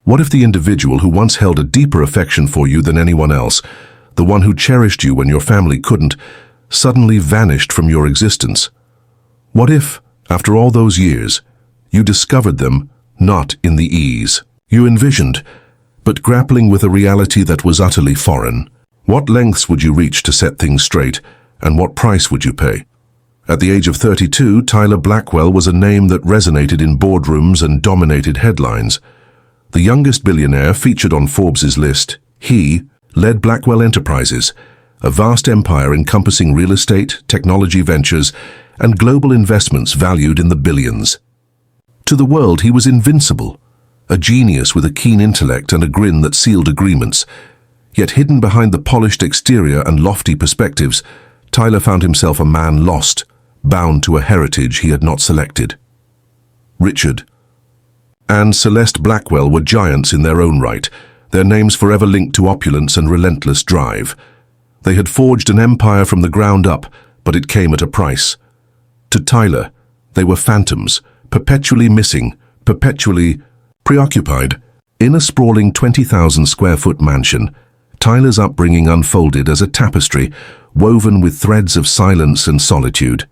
What if the individual who once held a deeper affection for you than anyone else, the one who cherished you when your family couldn't, suddenly vanished from your existence? What if, after all those years, you discovered them not in the ease you envisioned, but grappling with a reality that was utterly foreign? What lengths would you reach to set things straight, and what price would you pay? At the age of 32, Tyler Blackwell was a name that resonated in boardrooms and dominated headlines. The youngest billionaire featured on Forbes's list, he led Blackwell Enterprises, a vast empire encompassing real estate, technology ventures, and global investments valued in the billions. To the world, he was invincible, a genius with a keen intellect and a grin that sealed agreements. Yet hidden behind the polished exterior and lofty perspectives, Tyler found himself a man lost, bound to a heritage he had not selected. Richard and Celeste Blackwell were giants in their own right, their names forever linked to opulence and relentless drive. They had forged an empire from the ground up, but it came at a price. To Tyler, they were phantoms, perpetually missing, perpetually preoccupied. In a sprawling 20,000-square-foot mansion, Tyler's upbringing unfolded as a tapestry woven with threads of silence and solitude.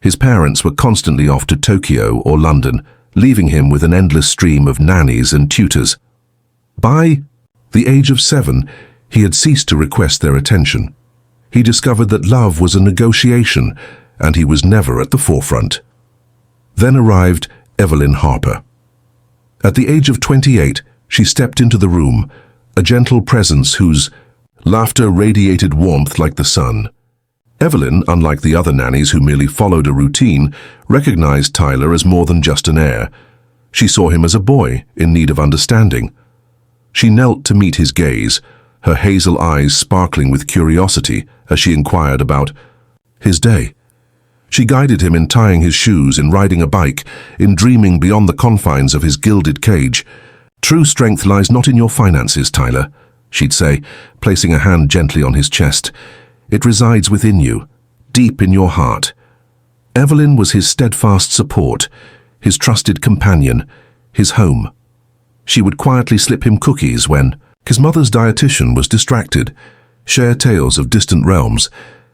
His parents were constantly off to Tokyo or London, leaving him with an endless stream of nannies and tutors. By the age of 7, he had ceased to request their attention. He discovered that love was a negotiation, and he was never at the forefront. Then arrived Evelyn Harper. At the age of 28, she stepped into the room, a gentle presence whose laughter radiated warmth like the sun. Evelyn, unlike the other nannies who merely followed a routine, recognized Tyler as more than just an heir. She saw him as a boy in need of understanding. She knelt to meet his gaze, her hazel eyes sparkling with curiosity as she inquired about his day. She guided him in tying his shoes, in riding a bike, in dreaming beyond the confines of his gilded cage. "True strength lies not in your finances, Tyler," she'd say, placing a hand gently on his chest. "It resides within you, deep in your heart." Evelyn was his steadfast support, his trusted companion, his home. She would quietly slip him cookies when his mother's dietitian was distracted, share tales of distant realms,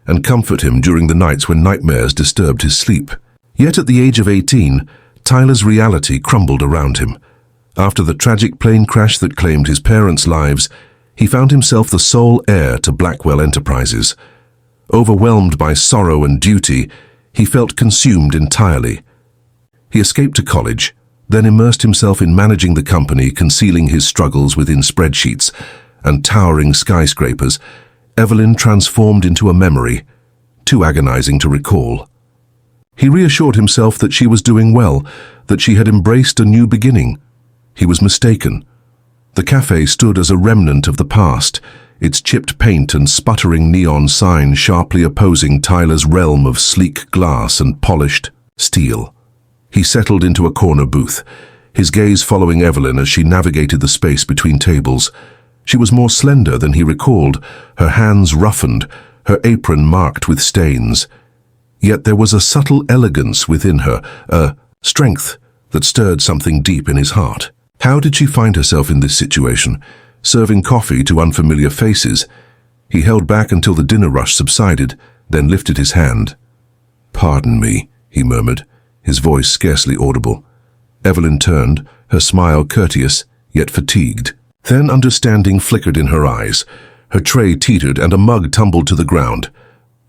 and comfort him during the nights when nightmares disturbed his sleep. Yet at the age of 18, Tyler's reality crumbled around him. After the tragic plane crash that claimed his parents' lives, he found himself the sole heir to Blackwell Enterprises. Overwhelmed by sorrow and duty, he felt consumed entirely. He escaped to college, then immersed himself in managing the company, concealing his struggles within spreadsheets and towering skyscrapers. Evelyn transformed into a memory, too agonizing to recall. He reassured himself that she was doing well, that she had embraced a new beginning. He was mistaken. The cafe stood as a remnant of the past, its chipped paint and sputtering neon sign sharply opposing Tyler's realm of sleek glass and polished steel. He settled into a corner booth, his gaze following Evelyn as she navigated the space between tables. She was more slender than he recalled, her hands roughened, her apron marked with stains. Yet there was a subtle elegance within her, a strength that stirred something deep in his heart. How did she find herself in this situation, serving coffee to unfamiliar faces? He held back until the dinner rush subsided, then lifted his hand. "Pardon me," he murmured, his voice scarcely audible. Evelyn turned, her smile courteous, yet fatigued. Then understanding flickered in her eyes. Her tray teetered and a mug tumbled to the ground.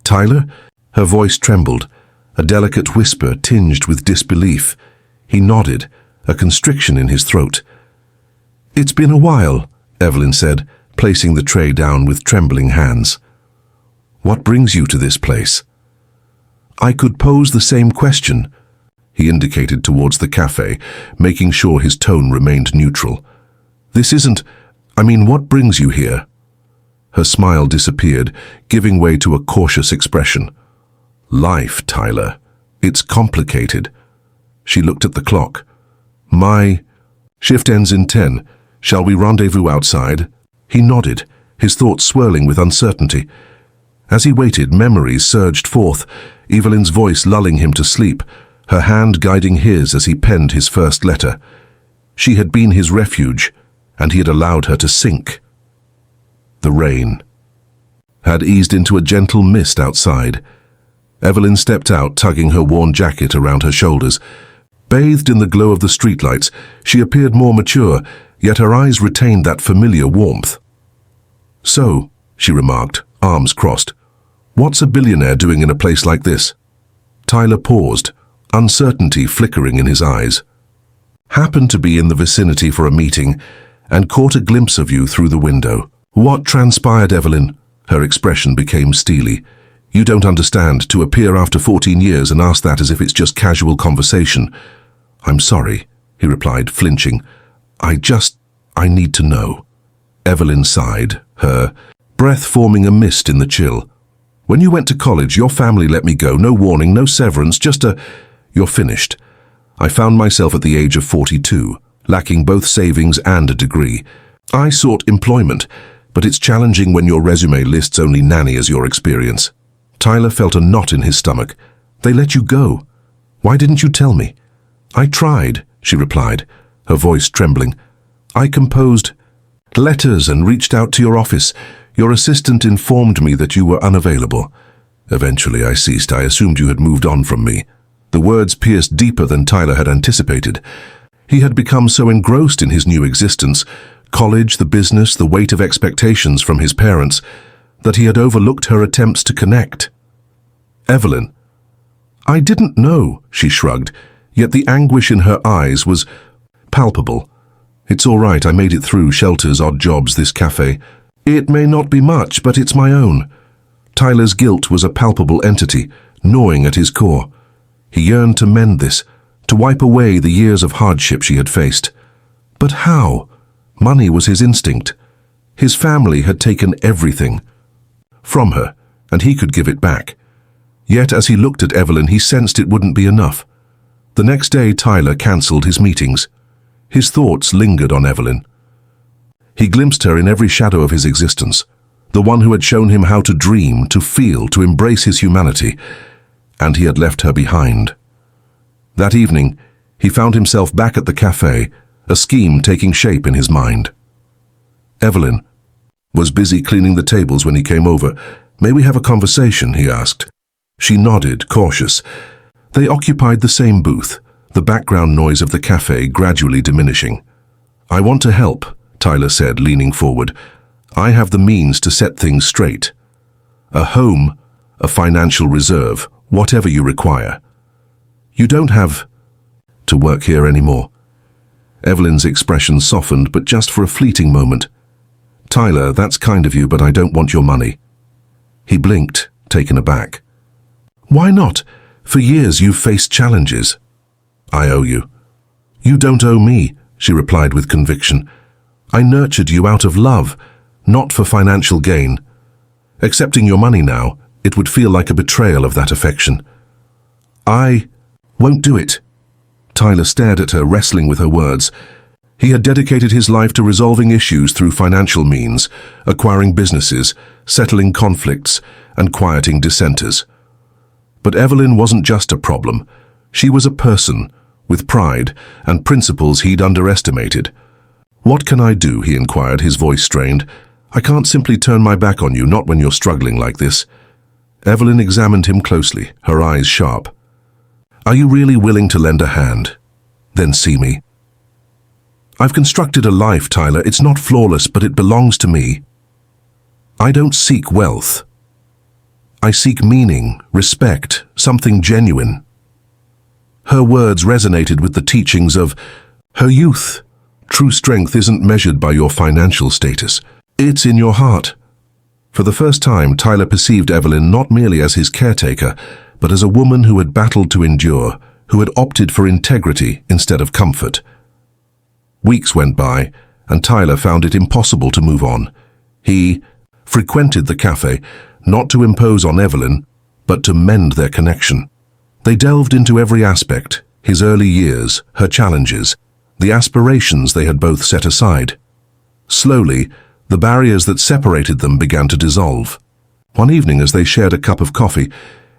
"Tyler?" Her voice trembled, a delicate whisper tinged with disbelief. He nodded, a constriction in his throat. "It's been a while," Evelyn said, placing the tray down with trembling hands. "What brings you to this place?" "I could pose the same question." He indicated towards the cafe, making sure his tone remained neutral. What brings you here?" Her smile disappeared, giving way to a cautious expression. "Life, Tyler. It's complicated." She looked at the clock. "My shift ends in 10. Shall we rendezvous outside?" He nodded, his thoughts swirling with uncertainty. As he waited, memories surged forth, Evelyn's voice lulling him to sleep, her hand guiding his as he penned his first letter. She had been his refuge, and he had allowed her to sink. The rain had eased into a gentle mist outside. Evelyn stepped out, tugging her worn jacket around her shoulders. Bathed in the glow of the streetlights, she appeared more mature, yet her eyes retained that familiar warmth. "So," she remarked, arms crossed, "what's a billionaire doing in a place like this?" Tyler paused, uncertainty flickering in his eyes. "Happened to be in the vicinity for a meeting and caught a glimpse of you through the window." "What transpired, Evelyn?" Her expression became steely. "You don't understand, to appear after 14 years and ask that as if it's just casual conversation." "I'm sorry," he replied, flinching. I need to know." Evelyn sighed, her breath forming a mist in the chill. "When you went to college, your family let me go, no warning, no severance, just a... You're finished. I found myself at the age of 42, lacking both savings and a degree. I sought employment, but it's challenging when your resume lists only nanny as your experience." Tyler felt a knot in his stomach. "They let you go. Why didn't you tell me?" "I tried," she replied, her voice trembling. "I composed letters and reached out to your office. Your assistant informed me that you were unavailable. Eventually I ceased. I assumed you had moved on from me." The words pierced deeper than Tyler had anticipated. He had become so engrossed in his new existence, college, the business, the weight of expectations from his parents, that he had overlooked her attempts to connect. "Evelyn." "I didn't know," she shrugged, yet the anguish in her eyes was palpable. "It's all right, I made it through shelters, odd jobs, this cafe. It may not be much, but it's my own." Tyler's guilt was a palpable entity, gnawing at his core. He yearned to mend this, to wipe away the years of hardship she had faced. But how? Money was his instinct. His family had taken everything from her, and he could give it back. Yet as he looked at Evelyn, he sensed it wouldn't be enough. The next day, Tyler cancelled his meetings. His thoughts lingered on Evelyn. He glimpsed her in every shadow of his existence, the one who had shown him how to dream, to feel, to embrace his humanity, and he had left her behind. That evening, he found himself back at the cafe, a scheme taking shape in his mind. Evelyn was busy cleaning the tables when he came over. "May we have a conversation?" he asked. She nodded, cautious. They occupied the same booth, the background noise of the cafe gradually diminishing. "I want to help," Tyler said, leaning forward. "I have the means to set things straight. A home, a financial reserve, whatever you require. You don't have to work here anymore." Evelyn's expression softened, but just for a fleeting moment. "Tyler, that's kind of you, but I don't want your money." He blinked, taken aback. "Why not? For years you've faced challenges." "I owe you." "You don't owe me," she replied with conviction. "I nurtured you out of love, not for financial gain. Accepting your money now, it would feel like a betrayal of that affection." "I won't do it." Tyler stared at her, wrestling with her words. He had dedicated his life to resolving issues through financial means, acquiring businesses, settling conflicts, and quieting dissenters. But Evelyn wasn't just a problem. She was a person, with pride and principles he'd underestimated. "What can I do?" he inquired, his voice strained. "I can't simply turn my back on you, not when you're struggling like this." Evelyn examined him closely, her eyes sharp. "Are you really willing to lend a hand? Then see me. I've constructed a life, Tyler. It's not flawless, but it belongs to me. I don't seek wealth. I seek meaning, respect, something genuine." Her words resonated with the teachings of her youth. True strength isn't measured by your financial status. It's in your heart. For the first time, Tyler perceived Evelyn not merely as his caretaker, but as a woman who had battled to endure, who had opted for integrity instead of comfort. Weeks went by, and Tyler found it impossible to move on. He frequented the cafe, not to impose on Evelyn, but to mend their connection. They delved into every aspect, his early years, her challenges, the aspirations they had both set aside. Slowly, the barriers that separated them began to dissolve. One evening, as they shared a cup of coffee,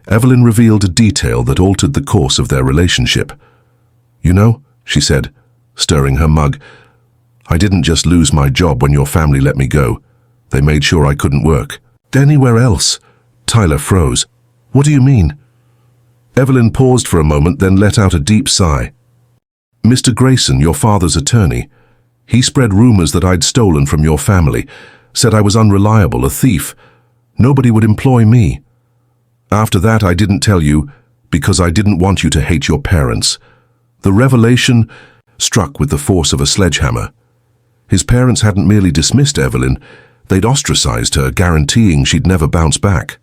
Evelyn revealed a detail that altered the course of their relationship. "You know," she said, stirring her mug, I didn't just lose my job when your family let me go. They made sure I couldn't work. Anywhere else? Tyler froze. What do you mean? Evelyn paused for a moment, then let out a deep sigh. Mr. Grayson, your father's attorney, he spread rumors that I'd stolen from your family, said I was unreliable, a thief. Nobody would employ me. After that, I didn't tell you because I didn't want you to hate your parents. The revelation struck with the force of a sledgehammer. His parents hadn't merely dismissed Evelyn, they'd ostracized her, guaranteeing she'd never bounce back.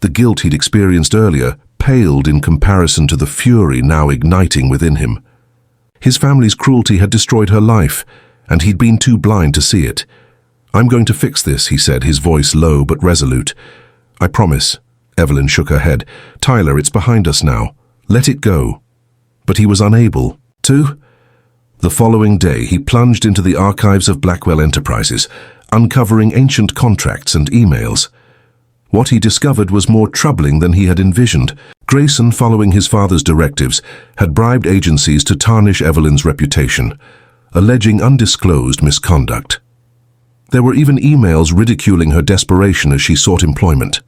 The guilt he'd experienced earlier paled in comparison to the fury now igniting within him. His family's cruelty had destroyed her life, and he'd been too blind to see it. I'm going to fix this, he said, his voice low but resolute. I promise. Evelyn shook her head. Tyler, it's behind us now. Let it go. But he was unable to. The following day, he plunged into the archives of Blackwell Enterprises, uncovering ancient contracts and emails. What he discovered was more troubling than he had envisioned. Grayson, following his father's directives, had bribed agencies to tarnish Evelyn's reputation, alleging undisclosed misconduct. There were even emails ridiculing her desperation as she sought employment.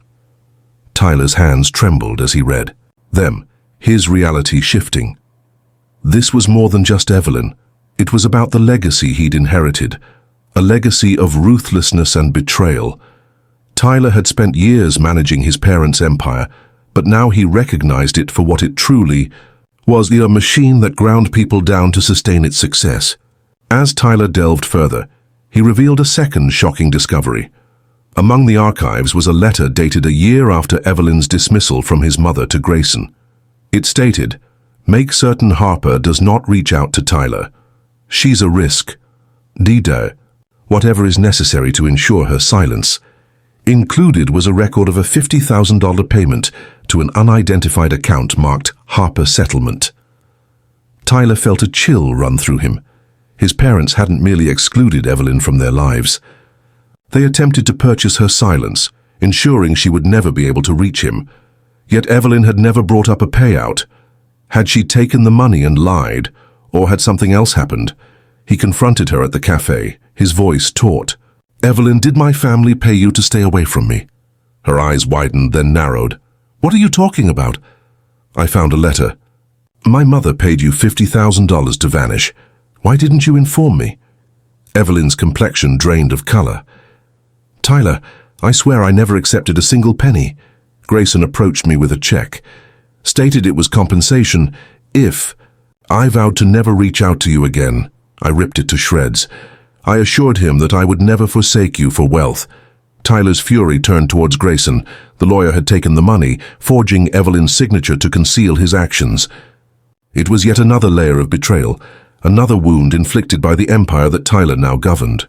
Tyler's hands trembled as he read them, his reality shifting. This was more than just Evelyn. It was about the legacy he'd inherited, a legacy of ruthlessness and betrayal. Tyler had spent years managing his parents' empire, but now he recognized it for what it truly was, a machine that ground people down to sustain its success. As Tyler delved further, he revealed a second shocking discovery. Among the archives was a letter dated a year after Evelyn's dismissal from his mother to Grayson. It stated, "Make certain Harper does not reach out to Tyler. She's a risk. Dida, whatever is necessary to ensure her silence." Included was a record of a $50,000 payment to an unidentified account marked Harper Settlement. Tyler felt a chill run through him. His parents hadn't merely excluded Evelyn from their lives. They attempted to purchase her silence, ensuring she would never be able to reach him. Yet Evelyn had never brought up a payout. Had she taken the money and lied, or had something else happened? He confronted her at the cafe, his voice taut. "Evelyn, did my family pay you to stay away from me?" Her eyes widened, then narrowed. "What are you talking about?" "I found a letter. My mother paid you $50,000 to vanish. Why didn't you inform me?" Evelyn's complexion drained of color. "Tyler, I swear I never accepted a single penny. Grayson approached me with a check, stated it was compensation if I vowed to never reach out to you again. I ripped it to shreds. I assured him that I would never forsake you for wealth." Tyler's fury turned towards Grayson. The lawyer had taken the money, forging Evelyn's signature to conceal his actions. It was yet another layer of betrayal, another wound inflicted by the empire that Tyler now governed.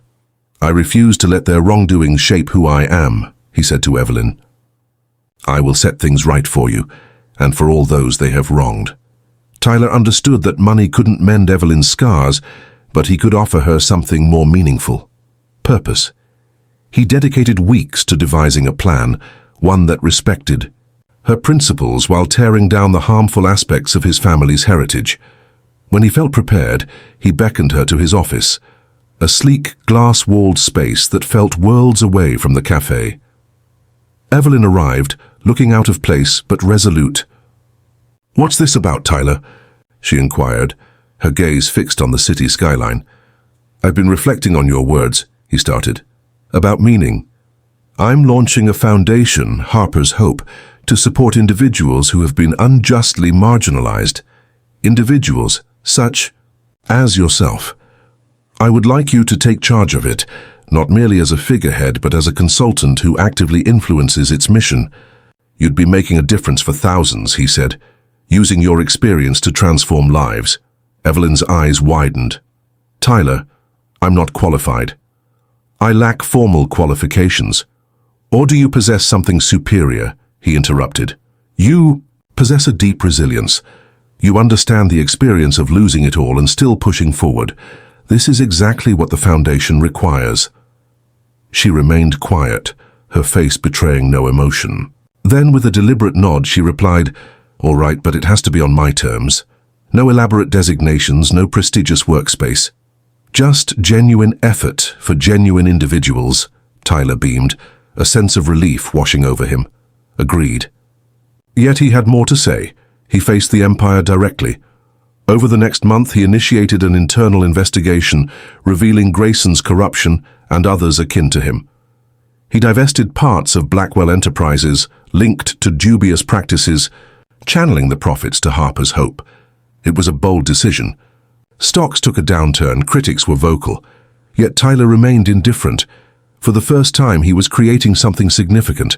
"I refuse to let their wrongdoings shape who I am," he said to Evelyn. "I will set things right for you, and for all those they have wronged." Tyler understood that money couldn't mend Evelyn's scars, but he could offer her something more meaningful: purpose. He dedicated weeks to devising a plan, one that respected her principles while tearing down the harmful aspects of his family's heritage. When he felt prepared, he beckoned her to his office, a sleek, glass-walled space that felt worlds away from the cafe. Evelyn arrived, looking out of place but resolute. "What's this about, Tyler?" she inquired, her gaze fixed on the city skyline. "I've been reflecting on your words," he started. "About meaning. I'm launching a foundation, Harper's Hope, to support individuals who have been unjustly marginalized. Individuals such as yourself. I would like you to take charge of it, not merely as a figurehead but as a consultant who actively influences its mission. You'd be making a difference for thousands," he said, "using your experience to transform lives." Evelyn's eyes widened. "Tyler, I'm not qualified. I lack formal qualifications. Or do you possess something superior?" he interrupted. "You possess a deep resilience. You understand the experience of losing it all and still pushing forward. This is exactly what the foundation requires." She remained quiet, her face betraying no emotion. Then, with a deliberate nod, she replied, "All right, but it has to be on my terms. No elaborate designations, no prestigious workspace. Just genuine effort for genuine individuals, Tyler beamed, a sense of relief washing over him. Agreed. Yet he had more to say. He faced the Empire directly. Over the next month, he initiated an internal investigation revealing Grayson's corruption and others akin to him. He divested parts of Blackwell Enterprises linked to dubious practices, channeling the profits to Harper's Hope. It was a bold decision. Stocks took a downturn, critics were vocal. Yet Tyler remained indifferent. For the first time, he was creating something significant.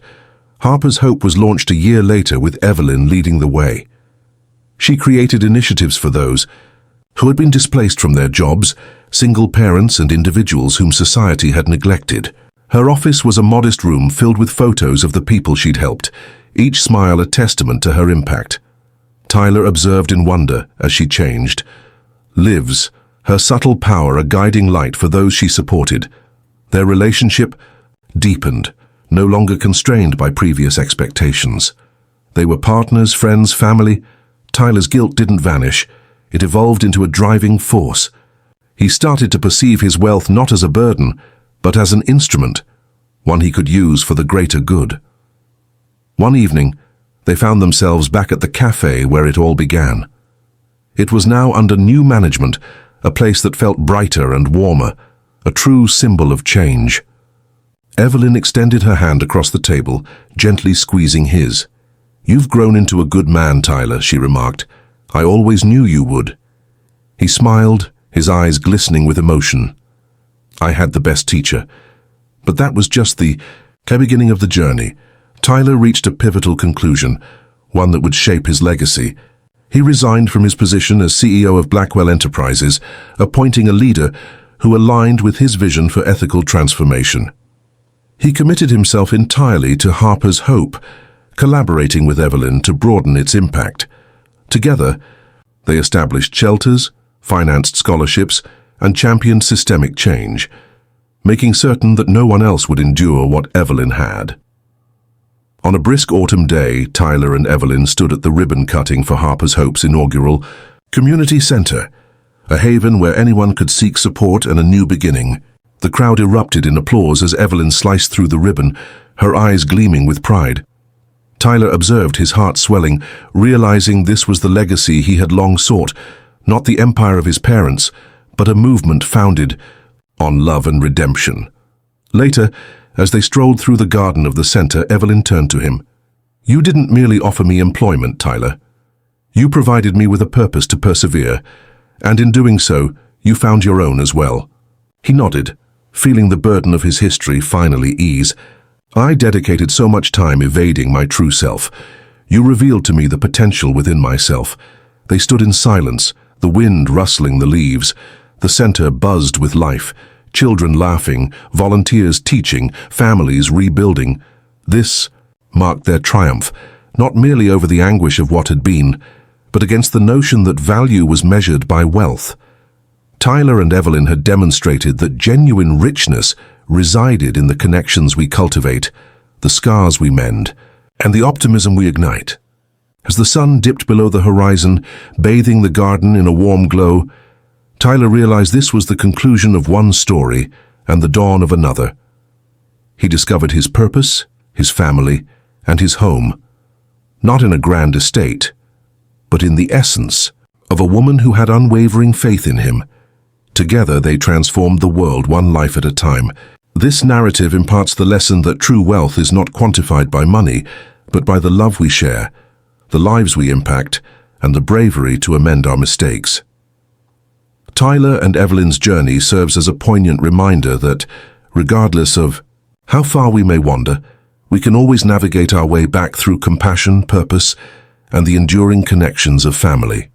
Harper's Hope was launched a year later with Evelyn leading the way. She created initiatives for those who had been displaced from their jobs, single parents and individuals whom society had neglected. Her office was a modest room filled with photos of the people she'd helped, each smile a testament to her impact. Tyler observed in wonder as she changed. Liv's, her subtle power a guiding light for those she supported. Their relationship deepened, no longer constrained by previous expectations. They were partners, friends, family. Tyler's guilt didn't vanish. It evolved into a driving force. He started to perceive his wealth not as a burden, but as an instrument, one he could use for the greater good. One evening, they found themselves back at the cafe where it all began. It was now under new management, a place that felt brighter and warmer, a true symbol of change. Evelyn extended her hand across the table, gently squeezing his. "You've grown into a good man, Tyler," she remarked. "I always knew you would." He smiled, his eyes glistening with emotion. "I had the best teacher." But that was just the beginning of the journey. Tyler reached a pivotal conclusion, one that would shape his legacy. He resigned from his position as CEO of Blackwell Enterprises, appointing a leader who aligned with his vision for ethical transformation. He committed himself entirely to Harper's Hope, collaborating with Evelyn to broaden its impact. Together, they established shelters, financed scholarships, and championed systemic change, making certain that no one else would endure what Evelyn had. On a brisk autumn day, Tyler and Evelyn stood at the ribbon cutting for Harper's Hope's inaugural community center, a haven where anyone could seek support and a new beginning. The crowd erupted in applause as Evelyn sliced through the ribbon, her eyes gleaming with pride. Tyler observed, his heart swelling, realizing this was the legacy he had long sought, not the empire of his parents, but a movement founded on love and redemption. Later, as they strolled through the garden of the center, Evelyn turned to him. "You didn't merely offer me employment, Tyler. You provided me with a purpose to persevere, and in doing so, you found your own as well." He nodded, feeling the burden of his history finally ease. "I dedicated so much time evading my true self. You revealed to me the potential within myself." They stood in silence, the wind rustling the leaves. The center buzzed with life, children laughing, volunteers teaching, families rebuilding. This marked their triumph, not merely over the anguish of what had been, but against the notion that value was measured by wealth. Tyler and Evelyn had demonstrated that genuine richness resided in the connections we cultivate, the scars we mend, and the optimism we ignite. As the sun dipped below the horizon, bathing the garden in a warm glow, Tyler realized this was the conclusion of one story and the dawn of another. He discovered his purpose, his family, and his home, not in a grand estate, but in the essence of a woman who had unwavering faith in him. Together they transformed the world one life at a time. This narrative imparts the lesson that true wealth is not quantified by money, but by the love we share, the lives we impact, and the bravery to amend our mistakes. Tyler and Evelyn's journey serves as a poignant reminder that, regardless of how far we may wander, we can always navigate our way back through compassion, purpose, and the enduring connections of family.